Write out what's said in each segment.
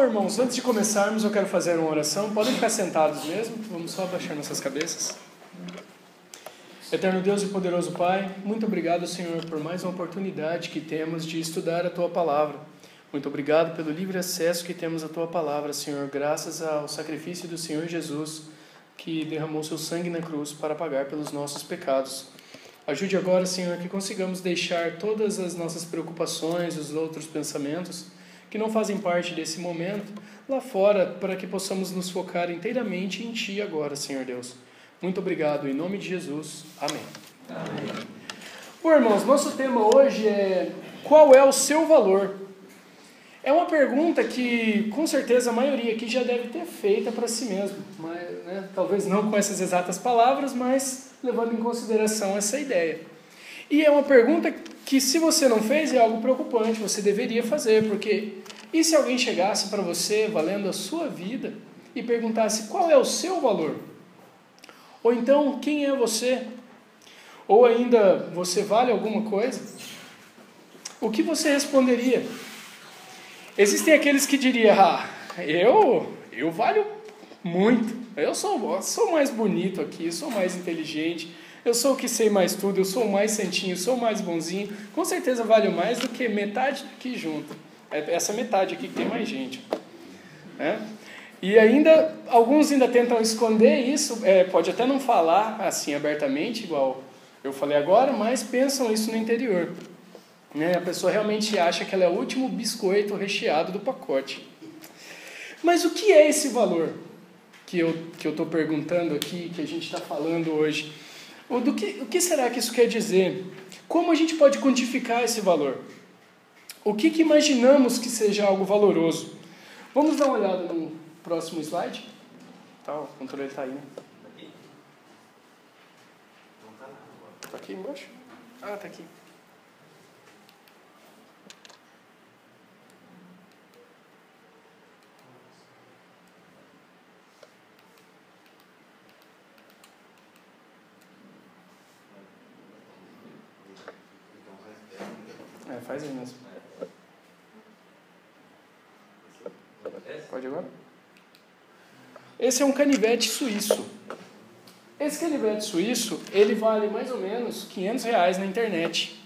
Irmãos, antes de começarmos, eu quero fazer uma oração. Podem ficar sentados mesmo, vamos só abaixar nossas cabeças. Eterno Deus e poderoso Pai, muito obrigado, Senhor, por mais uma oportunidade que temos de estudar a Tua Palavra. Muito obrigado pelo livre acesso que temos à Tua Palavra, Senhor, graças ao sacrifício do Senhor Jesus, que derramou Seu sangue na cruz para pagar pelos nossos pecados. Ajude agora, Senhor, que consigamos deixar todas as nossas preocupações, os outros pensamentos que não fazem parte desse momento, lá fora, para que possamos nos focar inteiramente em Ti agora, Senhor Deus. Muito obrigado, em nome de Jesus. Amém. Amém. Bom, irmãos, nosso tema hoje é: qual é o seu valor? É uma pergunta que, com certeza, a maioria aqui já deve ter feita para si mesmo. Mas, talvez não com essas exatas palavras, mas levando em consideração essa ideia. E é uma pergunta que, se você não fez, é algo preocupante, você deveria fazer, porque e se alguém chegasse para você, valendo a sua vida, e perguntasse qual é o seu valor? Ou então, quem é você? Ou ainda, você vale alguma coisa? O que você responderia? Existem aqueles que diriam: eu valho muito, eu sou mais bonito aqui, sou mais inteligente, eu sou o que sei mais tudo, eu sou o mais santinho, sou o mais bonzinho, com certeza valho mais do que metade aqui junto. É essa metade aqui que tem mais gente. E ainda, alguns ainda tentam esconder isso, pode até não falar assim abertamente, igual eu falei agora, mas pensam isso no interior. A pessoa realmente acha que ela é o último biscoito recheado do pacote. Mas o que é esse valor que eu estou perguntando aqui, que a gente está falando hoje? O que será que isso quer dizer? Como a gente pode quantificar esse valor? O que imaginamos que seja algo valoroso? Vamos dar uma olhada no próximo slide? O controle está aí, né? Está aqui embaixo? Está aqui. Faz aí mesmo. Pode agora? Esse é um canivete suíço. Esse canivete suíço, ele vale mais ou menos R$500 na internet.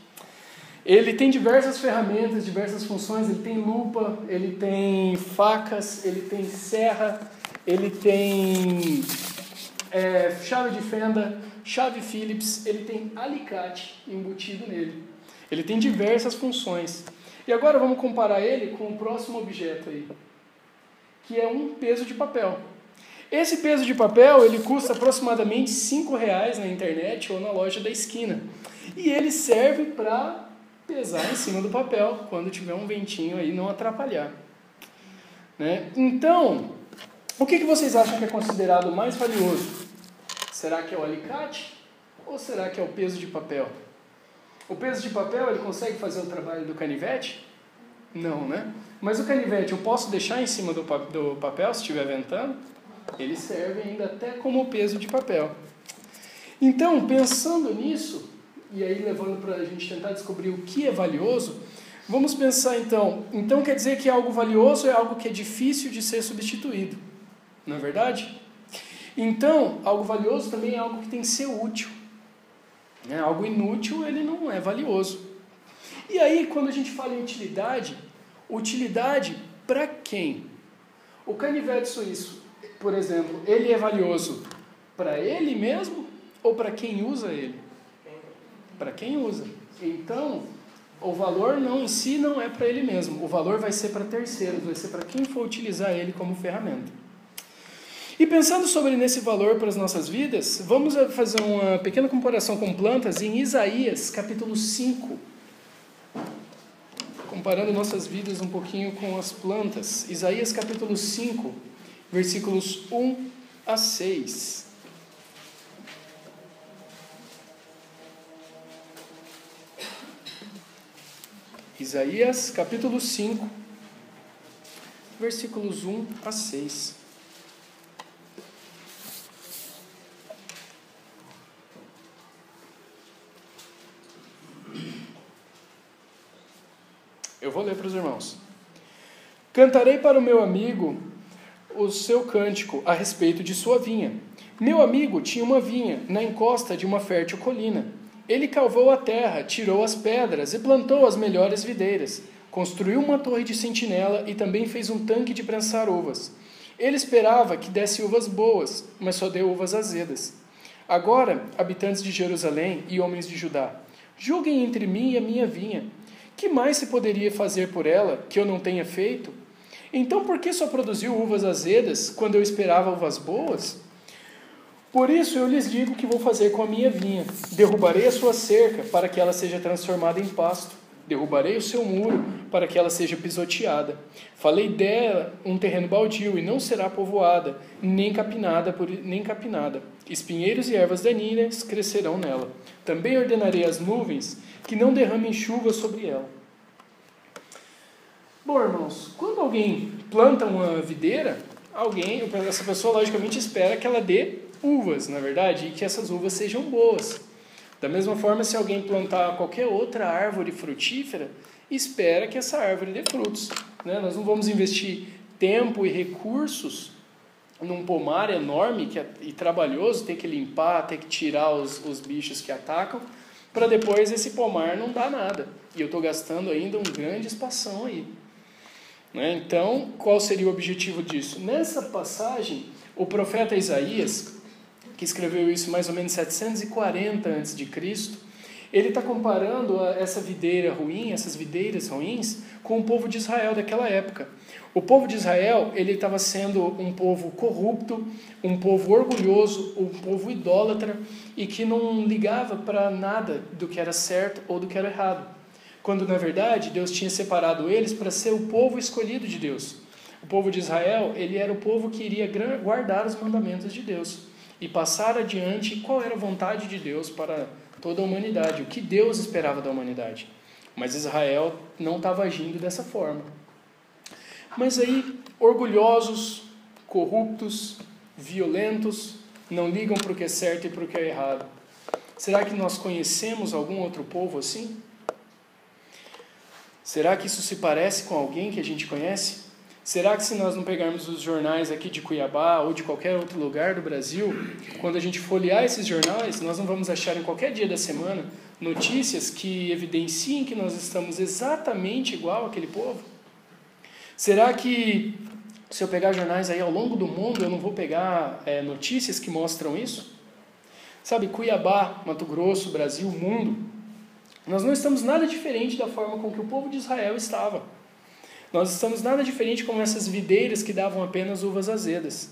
Ele tem diversas ferramentas, diversas funções. Ele tem lupa, ele tem facas, ele tem serra, ele tem chave de fenda, chave Phillips, ele tem alicate embutido nele. Ele tem diversas funções. E agora vamos comparar ele com o próximo objeto aí, que é um peso de papel. Esse peso de papel, ele custa aproximadamente R$5 na internet ou na loja da esquina. E ele serve para pesar em cima do papel, quando tiver um ventinho aí, não atrapalhar. Então, o que vocês acham que é considerado mais valioso? Será que é o alicate ou será que é o peso de papel? O peso de papel, ele consegue fazer o trabalho do canivete? Não, né? Mas o canivete, eu posso deixar em cima do papel, se estiver ventando? Ele serve ainda até como peso de papel. Então, pensando nisso, e aí levando para a gente tentar descobrir o que é valioso, vamos pensar então. Então quer dizer que algo valioso é algo que é difícil de ser substituído. Não é verdade? Então, algo valioso também é algo que tem que ser útil. Algo inútil, ele não é valioso. E aí, quando a gente fala em utilidade para quem? O canivete suíço, por exemplo, ele é valioso para ele mesmo ou para quem usa ele? Para quem usa. Então, o valor em si não é para ele mesmo. O valor vai ser para terceiros, vai ser para quem for utilizar ele como ferramenta. E pensando sobre nesse valor para as nossas vidas, vamos fazer uma pequena comparação com plantas em Isaías, capítulo 5. Comparando nossas vidas um pouquinho com as plantas. Isaías, capítulo 5, versículos 1 a 6. Isaías, capítulo 5, versículos 1 a 6. Eu vou ler para os irmãos. Cantarei para o meu amigo o seu cântico a respeito de sua vinha. Meu amigo tinha uma vinha na encosta de uma fértil colina. Ele cavou a terra, tirou as pedras e plantou as melhores videiras. Construiu uma torre de sentinela e também fez um tanque de prensar uvas. Ele esperava que desse uvas boas, mas só deu uvas azedas. Agora, habitantes de Jerusalém e homens de Judá, julguem entre mim e a minha vinha. Que mais se poderia fazer por ela que eu não tenha feito? Então por que só produziu uvas azedas quando eu esperava uvas boas? Por isso eu lhes digo que vou fazer com a minha vinha. Derrubarei a sua cerca para que ela seja transformada em pasto. Derrubarei o seu muro para que ela seja pisoteada. Falei dela um terreno baldio e não será povoada, nem capinada. Espinheiros e ervas daninhas crescerão nela. Também ordenarei às nuvens que não derramem chuva sobre ela. Bom, irmãos, quando alguém planta uma videira, essa pessoa logicamente espera que ela dê uvas, na verdade, e que essas uvas sejam boas. Da mesma forma, se alguém plantar qualquer outra árvore frutífera, espera que essa árvore dê frutos. Né? Nós não vamos investir tempo e recursos num pomar enorme e trabalhoso, ter que limpar, ter que tirar os bichos que atacam, para depois esse pomar não dar nada. E eu estou gastando ainda um grande espação aí. Né? Então, qual seria o objetivo disso? Nessa passagem, o profeta Isaías, que escreveu isso mais ou menos 740 a.C., ele está comparando essa videira ruim, essas videiras ruins, com o povo de Israel daquela época. O povo de Israel, ele estava sendo um povo corrupto, um povo orgulhoso, um povo idólatra, e que não ligava para nada do que era certo ou do que era errado. Quando, na verdade, Deus tinha separado eles para ser o povo escolhido de Deus. O povo de Israel, ele era o povo que iria guardar os mandamentos de Deus e passar adiante qual era a vontade de Deus para toda a humanidade, o que Deus esperava da humanidade. Mas Israel não estava agindo dessa forma. Mas aí, orgulhosos, corruptos, violentos, não ligam para o que é certo e para o que é errado. Será que nós conhecemos algum outro povo assim? Será que isso se parece com alguém que a gente conhece? Será que se nós não pegarmos os jornais aqui de Cuiabá ou de qualquer outro lugar do Brasil, quando a gente folhear esses jornais, nós não vamos achar em qualquer dia da semana notícias que evidenciem que nós estamos exatamente igual àquele povo? Será que se eu pegar jornais aí ao longo do mundo, eu não vou pegar notícias que mostram isso? Sabe, Cuiabá, Mato Grosso, Brasil, mundo, nós não estamos nada diferente da forma com que o povo de Israel estava. Nós estamos nada diferente como essas videiras que davam apenas uvas azedas.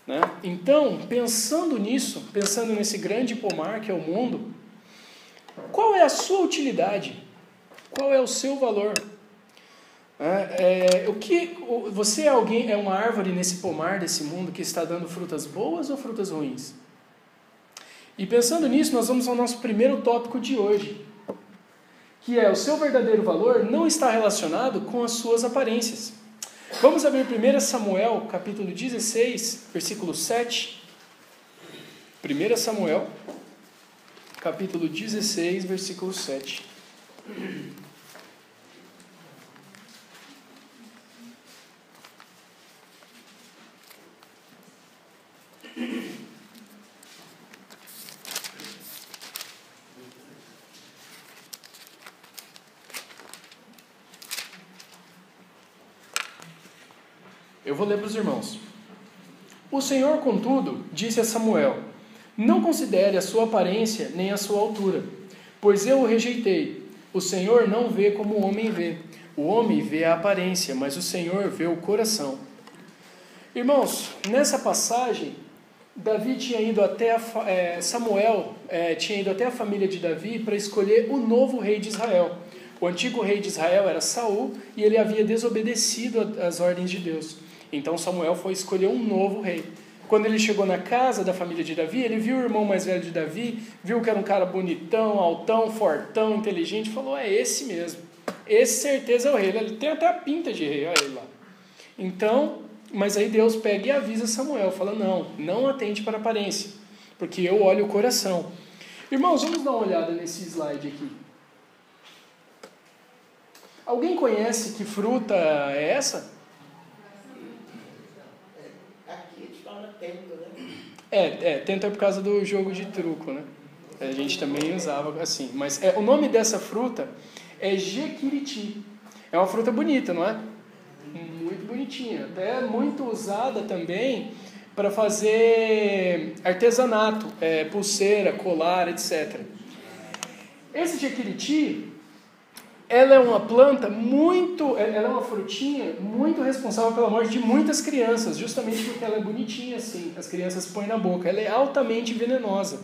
Né? Então, pensando nisso, pensando nesse grande pomar que é o mundo, qual é a sua utilidade? Qual é o seu valor? Você é uma árvore nesse pomar desse mundo que está dando frutas boas ou frutas ruins? E pensando nisso, nós vamos ao nosso primeiro tópico de hoje, que é o seu verdadeiro valor não está relacionado com as suas aparências. Vamos abrir 1 Samuel, capítulo 16, versículo 7. 1 Samuel, capítulo 16, versículo 7. Eu vou ler para os irmãos. O Senhor, contudo, disse a Samuel: não considere a sua aparência nem a sua altura, pois eu o rejeitei. O Senhor não vê como o homem vê. O homem vê a aparência, mas o Senhor vê o coração. Irmãos, nessa passagem, Davi tinha ido até Samuel tinha ido até a família de Davi para escolher o novo rei de Israel. O antigo rei de Israel era Saul e ele havia desobedecido às ordens de Deus. Então Samuel foi escolher um novo rei. Quando ele chegou na casa da família de Davi, ele viu o irmão mais velho de Davi, viu que era um cara bonitão, altão, fortão, inteligente, e falou: é esse mesmo. Esse certeza é o rei. Ele tem até a pinta de rei, olha ele lá. Então, mas aí Deus pega e avisa Samuel, fala: não atente para a aparência, porque eu olho o coração. Irmãos, vamos dar uma olhada nesse slide aqui. Alguém conhece que fruta é essa? Aqui a gente fala tento, né? Tento é por causa do jogo de truco, né? A gente também usava assim. Mas o nome dessa fruta é jequiriti. É uma fruta bonita, não é? Muito bonitinha. Até muito usada também para fazer artesanato, pulseira, colar, etc. Esse jequiriti, ela é uma planta ela é uma frutinha muito responsável pela morte de muitas crianças, justamente porque ela é bonitinha assim, as crianças põem na boca. Ela é altamente venenosa.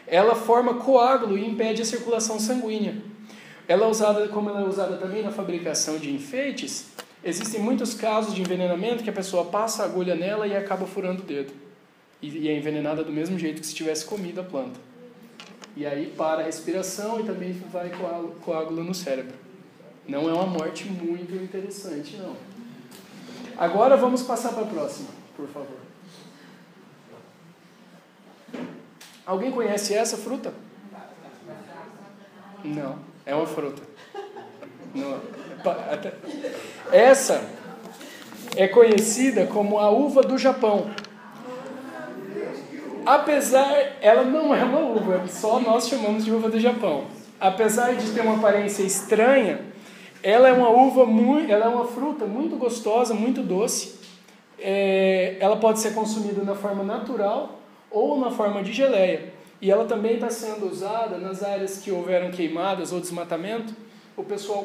Ela forma coágulo e impede a circulação sanguínea. Como ela é usada também na fabricação de enfeites, existem muitos casos de envenenamento que a pessoa passa a agulha nela e acaba furando o dedo. E é envenenada do mesmo jeito que se tivesse comido a planta. E aí para a respiração e também vai coágulo no cérebro. Não é uma morte muito interessante, não. Agora vamos passar para a próxima, por favor. Alguém conhece essa fruta? Não, é uma fruta. Não. Essa é conhecida como a uva do Japão. Apesar, ela não é uma uva, só nós chamamos de uva do Japão. Apesar de ter uma aparência estranha, ela é uma fruta muito gostosa, muito doce. Ela pode ser consumida na forma natural ou na forma de geleia. E ela também está sendo usada nas áreas que houveram queimadas ou desmatamento. O pessoal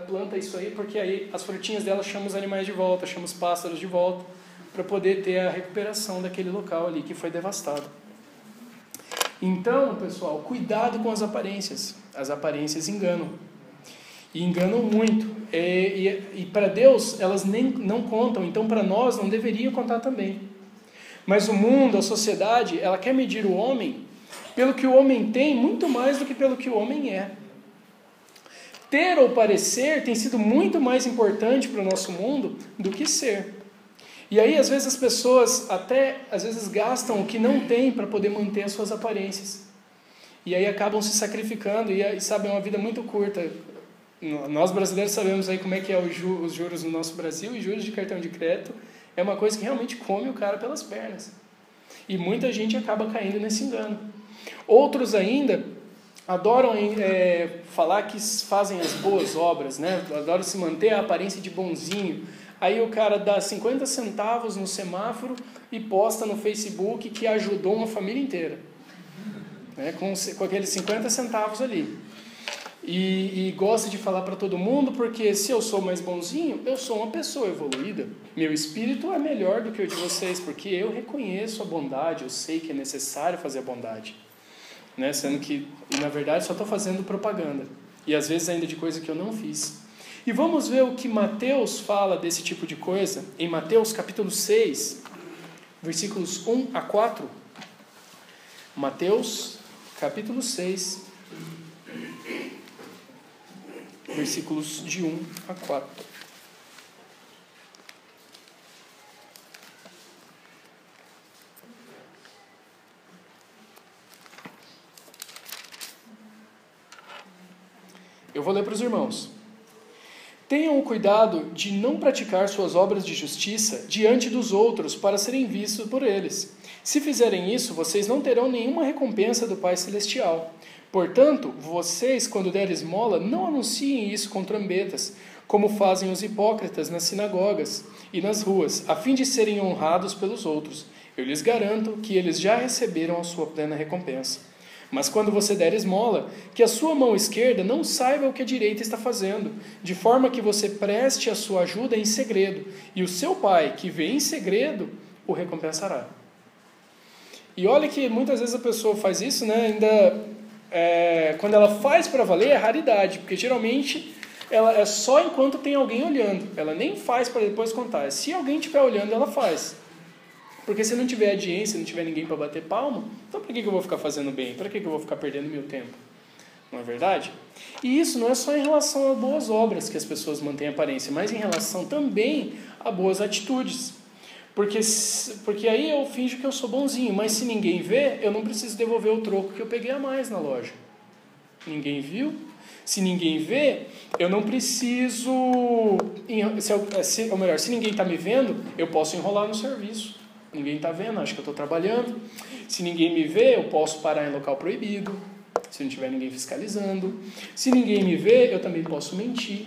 planta isso aí, porque aí as frutinhas dela chamam os animais de volta, chamam os pássaros de volta, para poder ter a recuperação daquele local ali que foi devastado. Então, pessoal, cuidado com as aparências. As aparências enganam. E enganam muito. E para Deus, elas não contam. Então, para nós, não deveriam contar também. Mas o mundo, a sociedade, ela quer medir o homem pelo que o homem tem, muito mais do que pelo que o homem é. Ter ou parecer tem sido muito mais importante para o nosso mundo do que ser. E aí, às vezes, as pessoas às vezes, gastam o que não tem para poder manter as suas aparências. E aí acabam se sacrificando e sabe, é uma vida muito curta. Nós brasileiros sabemos aí como é que é os juros no nosso Brasil, e juros de cartão de crédito é uma coisa que realmente come o cara pelas pernas. E muita gente acaba caindo nesse engano. Outros ainda adoram falar que fazem as boas obras, né? Adoram se manter a aparência de bonzinho. Aí o cara dá 50 centavos no semáforo e posta no Facebook que ajudou uma família inteira, né? Com aqueles 50 centavos ali. E gosta de falar para todo mundo, porque se eu sou mais bonzinho, eu sou uma pessoa evoluída. Meu espírito é melhor do que o de vocês, porque eu reconheço a bondade, eu sei que é necessário fazer a bondade. Né? Sendo que, na verdade, só estou fazendo propaganda. E às vezes ainda de coisa que eu não fiz. E vamos ver o que Mateus fala desse tipo de coisa, em Mateus capítulo 6, versículos 1 a 4. Mateus capítulo 6, versículos de 1 a 4. Eu vou ler para os irmãos. Tenham o cuidado de não praticar suas obras de justiça diante dos outros para serem vistos por eles. Se fizerem isso, vocês não terão nenhuma recompensa do Pai Celestial. Portanto, vocês, quando derem esmola, não anunciem isso com trombetas, como fazem os hipócritas nas sinagogas e nas ruas, a fim de serem honrados pelos outros. Eu lhes garanto que eles já receberam a sua plena recompensa. Mas quando você der esmola, que a sua mão esquerda não saiba o que a direita está fazendo, de forma que você preste a sua ajuda em segredo, e o seu Pai, que vê em segredo, o recompensará. E olha que muitas vezes a pessoa faz isso, né? Quando ela faz para valer, é raridade, porque geralmente ela é só enquanto tem alguém olhando. Ela nem faz para depois contar. Se alguém estiver olhando, ela faz. Porque se não tiver audiência, não tiver ninguém para bater palma, então para que eu vou ficar fazendo bem? Para que eu vou ficar perdendo meu tempo? Não é verdade? E isso não é só em relação a boas obras que as pessoas mantêm aparência, mas em relação também a boas atitudes. Porque aí eu finjo que eu sou bonzinho, mas se ninguém vê, eu não preciso devolver o troco que eu peguei a mais na loja. Ninguém viu? Se ninguém vê, eu não preciso... Ou melhor, se ninguém está me vendo, eu posso enrolar no serviço. Ninguém está vendo, acho que eu estou trabalhando. Se ninguém me vê, eu posso parar em local proibido, se não tiver ninguém fiscalizando. Se ninguém me vê, eu também posso mentir.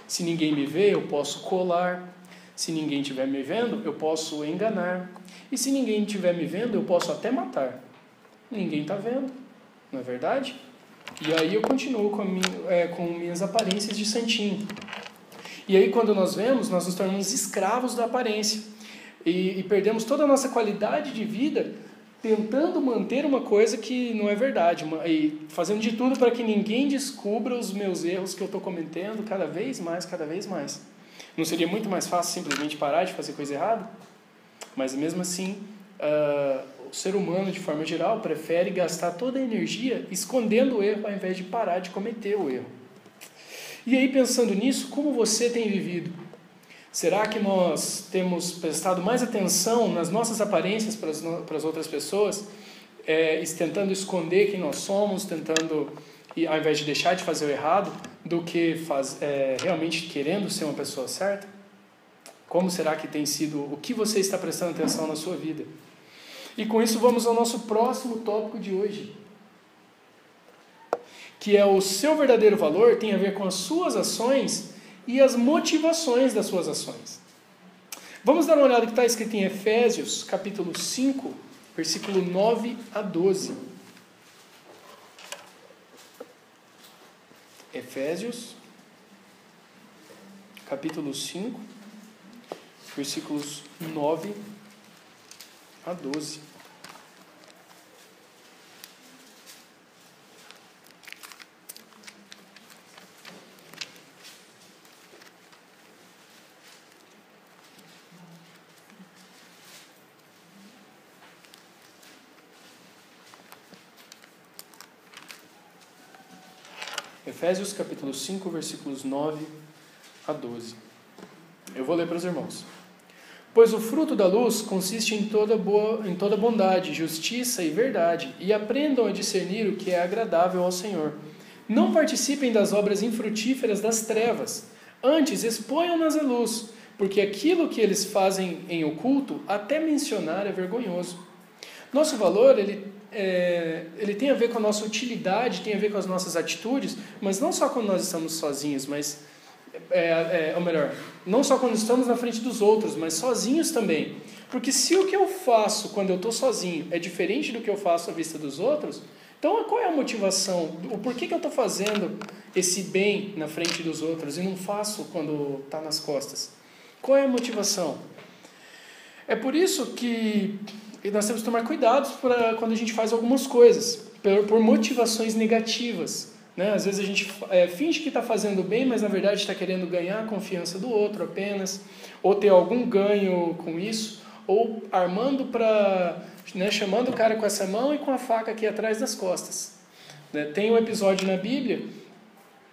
Se ninguém me vê, eu posso colar. Se ninguém estiver me vendo, eu posso enganar. E se ninguém estiver me vendo, eu posso até matar. Ninguém está vendo, não é verdade? E aí eu continuo com minhas aparências de santinho. E aí quando nós vemos, nós nos tornamos escravos da aparência. E perdemos toda a nossa qualidade de vida tentando manter uma coisa que não é verdade. E fazendo de tudo para que ninguém descubra os meus erros que eu estou cometendo cada vez mais, cada vez mais. Não seria muito mais fácil simplesmente parar de fazer coisa errada? Mas mesmo assim, o ser humano, de forma geral, prefere gastar toda a energia escondendo o erro ao invés de parar de cometer o erro. E aí, pensando nisso, como você tem vivido? Será que nós temos prestado mais atenção nas nossas aparências para as outras pessoas, tentando esconder quem nós somos, tentando, ao invés de deixar de fazer o errado, do que realmente querendo ser uma pessoa certa? Como será que tem sido, o que você está prestando atenção na sua vida? E com isso vamos ao nosso próximo tópico de hoje, que é o seu verdadeiro valor tem a ver com as suas ações e as motivações das suas ações. Vamos dar uma olhada no que está escrito em Efésios, capítulo 5, versículo 9 a 12. Efésios, capítulo 5, versículos 9 a 12. Efésios capítulo 5, versículos 9 a 12. Eu vou ler para os irmãos. Pois o fruto da luz consiste em toda bondade, justiça e verdade, e aprendam a discernir o que é agradável ao Senhor. Não participem das obras infrutíferas das trevas, antes exponham-nas à luz, porque aquilo que eles fazem em oculto, até mencionar é vergonhoso. Nosso valor, ele tem a ver com a nossa utilidade, tem a ver com as nossas atitudes, mas não só quando nós estamos sozinhos, mas, ou melhor, não só quando estamos na frente dos outros, mas sozinhos também. Porque se o que eu faço quando eu estou sozinho é diferente do que eu faço à vista dos outros, então qual é a motivação? O porquê que eu estou fazendo esse bem na frente dos outros e não faço quando está nas costas? Qual é a motivação? É por isso que nós temos que tomar cuidado quando a gente faz algumas coisas, por motivações negativas. Né? Às vezes a gente finge que está fazendo bem, mas na verdade está querendo ganhar a confiança do outro apenas, ou ter algum ganho com isso, ou armando chamando o cara com essa mão e com a faca aqui atrás das costas. Né? Tem um episódio na Bíblia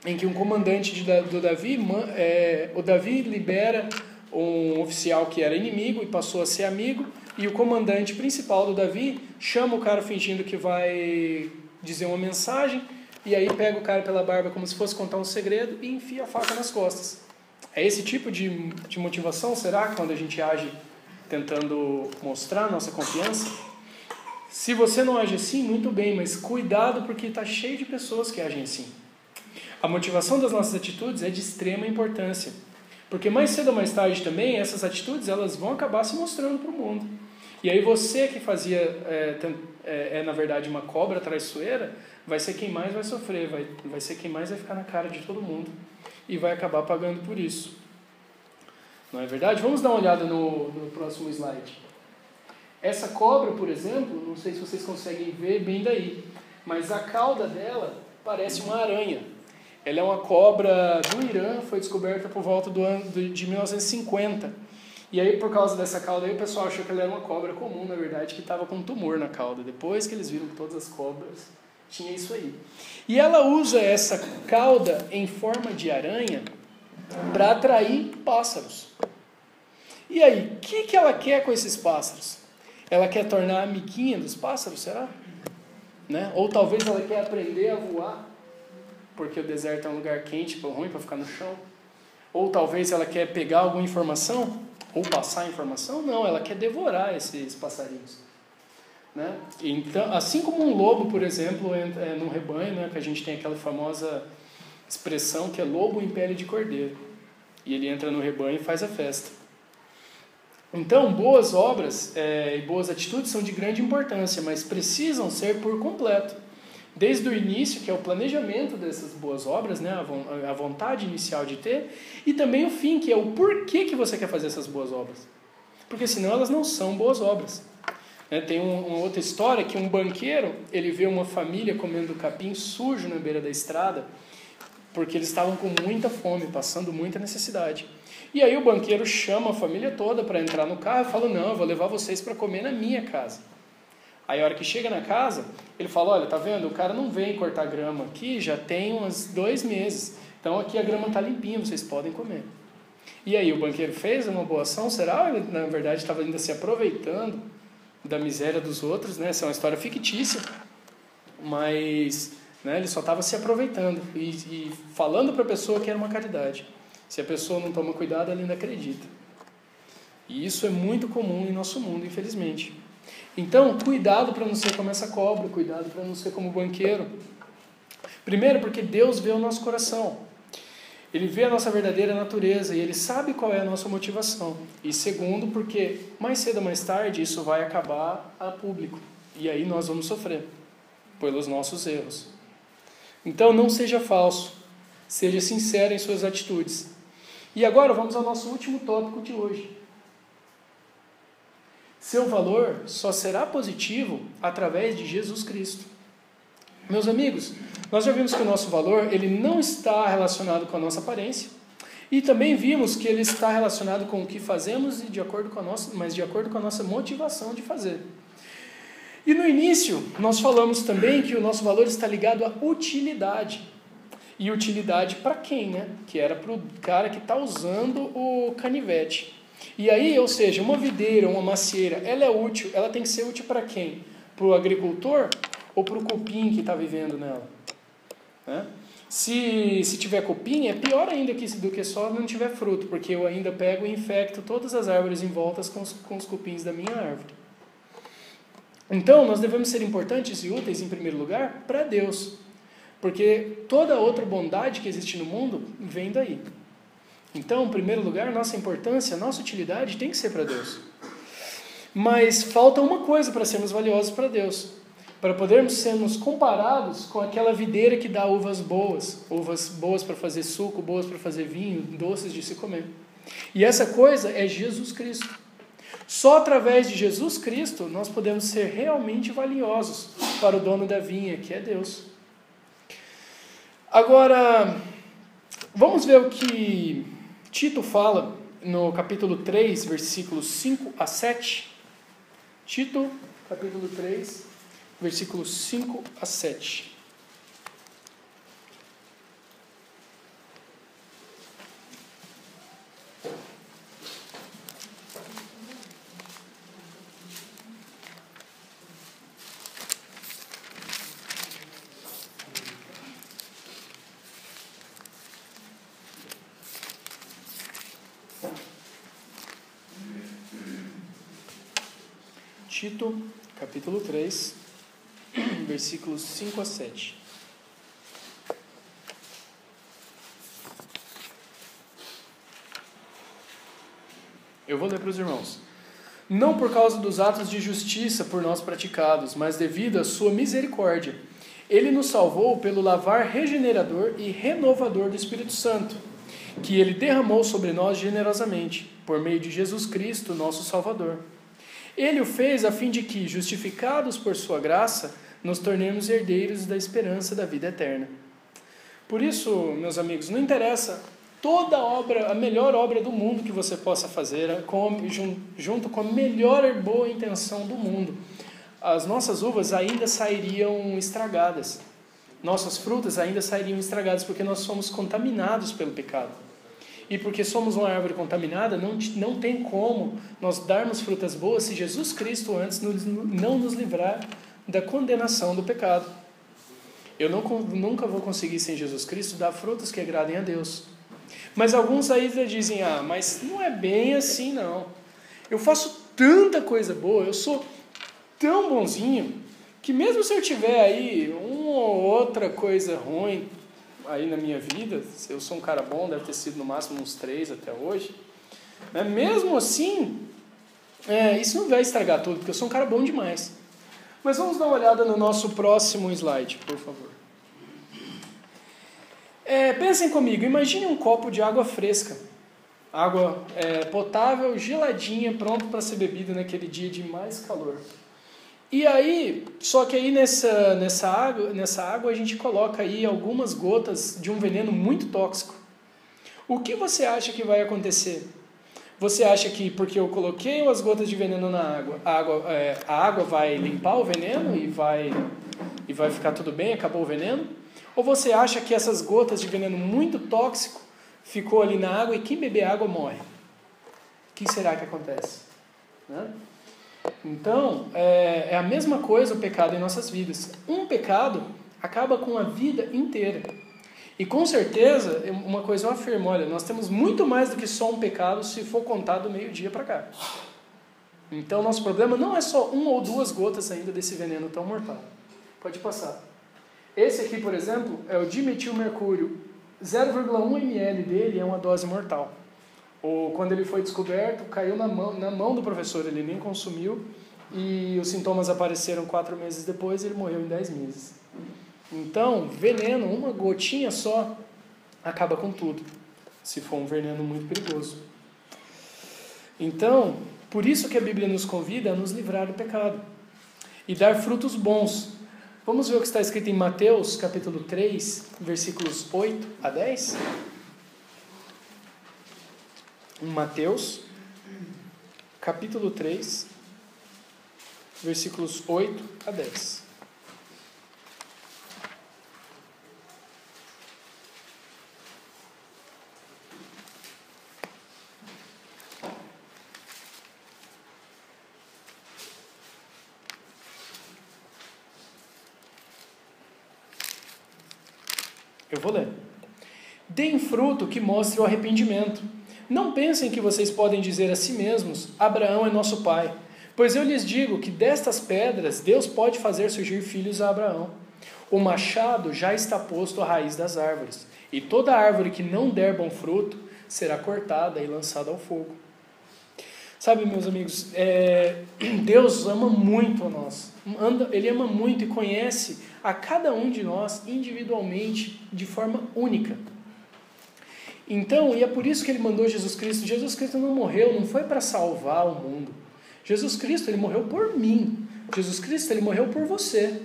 em que um comandante do Davi, o Davi libera um oficial que era inimigo e passou a ser amigo, e o comandante principal do Davi chama o cara fingindo que vai dizer uma mensagem, e aí pega o cara pela barba como se fosse contar um segredo e enfia a faca nas costas. É esse tipo de motivação, será, quando a gente age tentando mostrar nossa confiança? Se você não age assim, muito bem, mas cuidado, porque está cheio de pessoas que agem assim. A motivação das nossas atitudes é de extrema importância, porque mais cedo ou mais tarde também, essas atitudes elas vão acabar se mostrando para o mundo. E aí você que fazia, na verdade, uma cobra traiçoeira, vai ser quem mais vai sofrer, vai ser quem mais vai ficar na cara de todo mundo e vai acabar pagando por isso. Não é verdade? Vamos dar uma olhada no próximo slide. Essa cobra, por exemplo, não sei se vocês conseguem ver bem daí, mas a cauda dela parece uma aranha. Ela é uma cobra do Irã, foi descoberta por volta de 1950. E aí, por causa dessa cauda, aí, o pessoal achou que ela era uma cobra comum, na verdade, que estava com um tumor na cauda. Depois que eles viram que todas as cobras tinham isso aí. E ela usa essa cauda em forma de aranha para atrair pássaros. E aí, o que ela quer com esses pássaros? Ela quer tornar amiguinha dos pássaros, será? Né? Ou talvez ela quer aprender a voar. porque o deserto é um lugar quente, ruim para ficar no chão. Ou talvez ela quer pegar alguma informação, ou passar informação. Não, ela quer devorar esses passarinhos. Né? Então, assim como um lobo, por exemplo, num rebanho, né, que a gente tem aquela famosa expressão que é lobo em pele de cordeiro. E ele entra no rebanho e faz a festa. Então, boas obras e boas atitudes são de grande importância, mas precisam ser por completo. Desde o início, que é o planejamento dessas boas obras, né, a vontade inicial de ter, e também o fim, que é o porquê que você quer fazer essas boas obras. Porque senão elas não são boas obras. Tem uma outra história que um banqueiro, ele vê uma família comendo capim sujo na beira da estrada, porque eles estavam com muita fome, passando muita necessidade. E aí o banqueiro chama a família toda para entrar no carro e fala, não, eu vou levar vocês para comer na minha casa. Aí a hora que chega na casa, ele fala, olha, tá vendo, o cara não vem cortar grama aqui, já tem uns 2 meses, então aqui a grama está limpinha, vocês podem comer. E aí o banqueiro fez uma boa ação, será? Ele, na verdade, estava ainda se aproveitando da miséria dos outros, né? Essa é uma história fictícia, mas né, ele só estava se aproveitando e falando para a pessoa que era uma caridade. Se a pessoa não toma cuidado, ela ainda acredita. E isso é muito comum em nosso mundo, infelizmente. Então, cuidado para não ser como essa cobra, cuidado para não ser como o banqueiro. Primeiro, porque Deus vê o nosso coração. Ele vê a nossa verdadeira natureza e Ele sabe qual é a nossa motivação. E segundo, porque mais cedo ou mais tarde isso vai acabar a público. E aí nós vamos sofrer pelos nossos erros. Então, não seja falso. Seja sincero em suas atitudes. E agora vamos ao nosso último tópico de hoje. Seu valor só será positivo através de Jesus Cristo. Meus amigos, nós já vimos que o nosso valor ele não está relacionado com a nossa aparência. E também vimos que ele está relacionado com o que fazemos e de acordo com a nossa motivação de fazer. E no início, nós falamos também que o nosso valor está ligado à utilidade. E utilidade para quem, né? Que era para o cara que está usando o canivete. E aí, ou seja, uma videira, uma macieira, ela é útil, ela tem que ser útil para quem? Para o agricultor ou para o cupim que está vivendo nela? Né? Se tiver cupim, é pior ainda do que só não tiver fruto, porque eu ainda pego e infecto todas as árvores em volta com os cupins da minha árvore. Então, nós devemos ser importantes e úteis, em primeiro lugar, para Deus. Porque toda outra bondade que existe no mundo vem daí. Então, em primeiro lugar, nossa importância, nossa utilidade tem que ser para Deus. Mas falta uma coisa para sermos valiosos para Deus. Para podermos sermos comparados com aquela videira que dá uvas boas para fazer suco, boas para fazer vinho, doces de se comer. E essa coisa é Jesus Cristo. Só através de Jesus Cristo nós podemos ser realmente valiosos para o dono da vinha, que é Deus. Agora, vamos ver o que Tito fala no capítulo 3, versículos 5 a 7. Tito, capítulo 3, versículos 5 a 7. Tito, capítulo 3, versículos 5 a 7. Eu vou ler para os irmãos. Não por causa dos atos de justiça por nós praticados, mas devido à sua misericórdia. Ele nos salvou pelo lavar regenerador e renovador do Espírito Santo, que ele derramou sobre nós generosamente, por meio de Jesus Cristo, nosso Salvador. Ele o fez a fim de que, justificados por sua graça, nos tornemos herdeiros da esperança da vida eterna. Por isso, meus amigos, não interessa toda obra, a melhor obra do mundo que você possa fazer, junto com a melhor boa intenção do mundo, as nossas uvas ainda sairiam estragadas. Nossas frutas ainda sairiam estragadas, porque nós somos contaminados pelo pecado. E porque somos uma árvore contaminada, não tem como nós darmos frutas boas se Jesus Cristo antes não nos livrar da condenação do pecado. Eu nunca vou conseguir, sem Jesus Cristo, dar frutos que agradem a Deus. Mas alguns ainda dizem, mas não é bem assim, não. Eu faço tanta coisa boa, eu sou tão bonzinho, que mesmo se eu tiver aí uma ou outra coisa ruim aí na minha vida, se eu sou um cara bom, deve ter sido no máximo uns 3 até hoje, né? Mesmo assim, isso não vai estragar tudo, porque eu sou um cara bom demais. Mas vamos dar uma olhada no nosso próximo slide, por favor. Pensem comigo, imagine um copo de água fresca, água potável, geladinha, pronto para ser bebida naquele dia de mais calor. E aí, só que aí nessa água a gente coloca aí algumas gotas de um veneno muito tóxico. O que você acha que vai acontecer? Você acha que porque eu coloquei as gotas de veneno na água, a água vai limpar o veneno e vai ficar tudo bem, acabou o veneno? Ou você acha que essas gotas de veneno muito tóxico ficou ali na água e quem beber água morre? O que será que acontece? Né? Então, é a mesma coisa o pecado em nossas vidas. Um pecado acaba com a vida inteira. E com certeza, uma coisa eu afirmo, olha, nós temos muito mais do que só um pecado se for contar do meio-dia para cá. Então, nosso problema não é só 1 ou 2 gotas ainda desse veneno tão mortal. Pode passar. Esse aqui, por exemplo, é o dimetilmercúrio. 0,1 ml dele é uma dose mortal. Ou quando ele foi descoberto, caiu na mão do professor, ele nem consumiu, e os sintomas apareceram 4 meses depois e ele morreu em 10 meses. Então, veneno, uma gotinha só, acaba com tudo, se for um veneno muito perigoso. Então, por isso que a Bíblia nos convida a nos livrar do pecado e dar frutos bons. Vamos ver o que está escrito em Mateus, capítulo 3, versículos 8 a 10? Em Mateus, capítulo 3, versículos 8 a 10. Eu vou ler. Deem fruto que mostre o arrependimento. Não pensem que vocês podem dizer a si mesmos, Abraão é nosso pai. Pois eu lhes digo que destas pedras Deus pode fazer surgir filhos a Abraão. O machado já está posto à raiz das árvores, e toda árvore que não der bom fruto será cortada e lançada ao fogo. Sabe, meus amigos, Deus ama muito a nós. Ele ama muito e conhece a cada um de nós individualmente, de forma única. Então, e é por isso que ele mandou Jesus Cristo. Jesus Cristo não morreu, não foi para salvar o mundo. Jesus Cristo, ele morreu por mim. Jesus Cristo, ele morreu por você.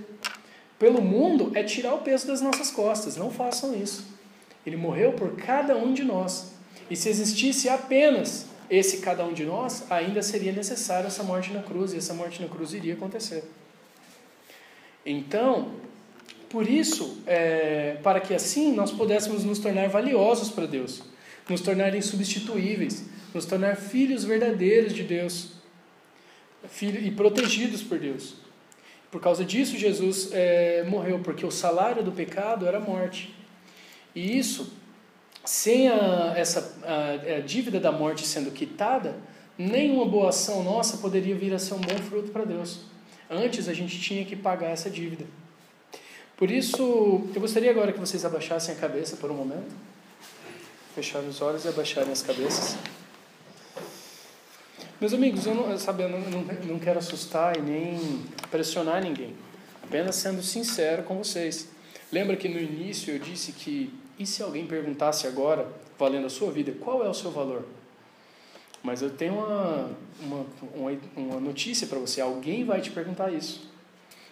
Pelo mundo é tirar o peso das nossas costas. Não façam isso. Ele morreu por cada um de nós. E se existisse apenas esse cada um de nós, ainda seria necessário essa morte na cruz. E essa morte na cruz iria acontecer. Então, por isso, para que assim nós pudéssemos nos tornar valiosos para Deus, nos tornar insubstituíveis, nos tornar filhos verdadeiros de Deus, e protegidos por Deus. Por causa disso, Jesus morreu, porque o salário do pecado era a morte. E isso, sem a dívida da morte sendo quitada, nenhuma boa ação nossa poderia vir a ser um bom fruto para Deus. Antes a gente tinha que pagar essa dívida. Por isso, eu gostaria agora que vocês abaixassem a cabeça por um momento. Fecharem os olhos e abaixarem as cabeças. Meus amigos, eu não quero assustar e nem pressionar ninguém. Apenas sendo sincero com vocês. Lembra que no início eu disse que, e se alguém perguntasse agora, valendo a sua vida, qual é o seu valor? Mas eu tenho uma notícia para você. Alguém vai te perguntar isso.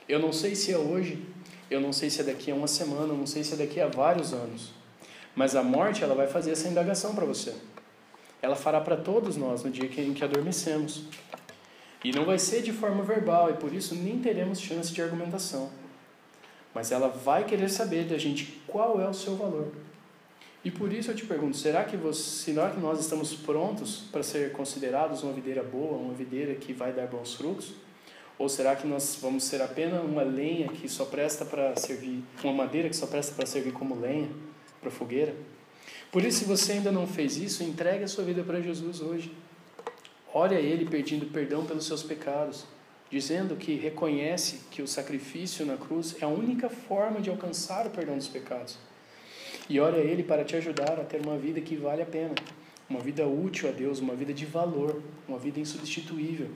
Eu não sei se é hoje, eu não sei se é daqui a uma semana, eu não sei se é daqui a vários anos. Mas a morte, ela vai fazer essa indagação para você. Ela fará para todos nós no dia em que adormecemos. E não vai ser de forma verbal, e por isso nem teremos chance de argumentação. Mas ela vai querer saber da gente qual é o seu valor. E por isso eu te pergunto, será que nós estamos prontos para ser considerados uma videira boa, uma videira que vai dar bons frutos? Ou será que nós vamos ser apenas uma lenha que só presta para servir, uma madeira que só presta para servir como lenha para fogueira? Por isso, se você ainda não fez isso, entregue a sua vida para Jesus hoje. Ore a Ele pedindo perdão pelos seus pecados, dizendo que reconhece que o sacrifício na cruz é a única forma de alcançar o perdão dos pecados. E ore a Ele para te ajudar a ter uma vida que vale a pena, uma vida útil a Deus, uma vida de valor, uma vida insubstituível.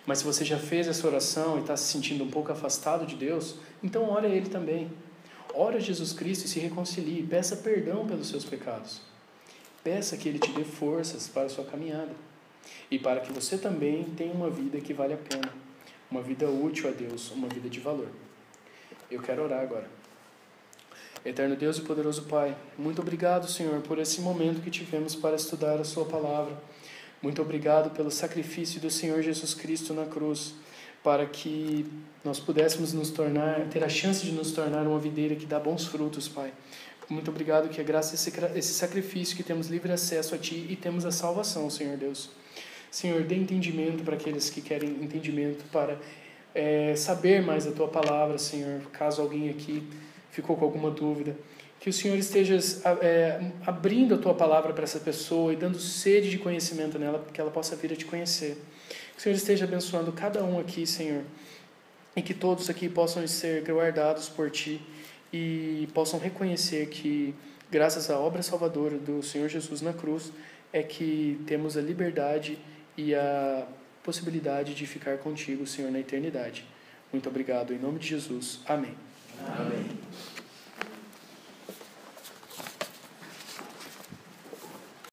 Mas se você já fez essa oração e está se sentindo um pouco afastado de Deus, então ore a Ele também. Ore a Jesus Cristo e se reconcilie, peça perdão pelos seus pecados. Peça que Ele te dê forças para a sua caminhada. E para que você também tenha uma vida que vale a pena, uma vida útil a Deus, uma vida de valor. Eu quero orar agora. Eterno Deus e poderoso Pai, muito obrigado, Senhor, por esse momento que tivemos para estudar a Sua Palavra. Muito obrigado pelo sacrifício do Senhor Jesus Cristo na cruz, para que nós pudéssemos ter a chance de nos tornar uma videira que dá bons frutos, Pai. Muito obrigado que é graças a esse sacrifício que temos livre acesso a Ti e temos a salvação, Senhor Deus. Senhor, dê entendimento para aqueles que querem entendimento, para saber mais da Tua Palavra, Senhor, caso alguém aqui ficou com alguma dúvida. Que o Senhor esteja abrindo a Tua Palavra para essa pessoa e dando sede de conhecimento nela, que ela possa vir a Te conhecer. Que o Senhor esteja abençoando cada um aqui, Senhor, e que todos aqui possam ser guardados por Ti e possam reconhecer que, graças à obra salvadora do Senhor Jesus na cruz, é que temos a liberdade e a possibilidade de ficar contigo, Senhor, na eternidade. Muito obrigado. Em nome de Jesus. Amém. Amém.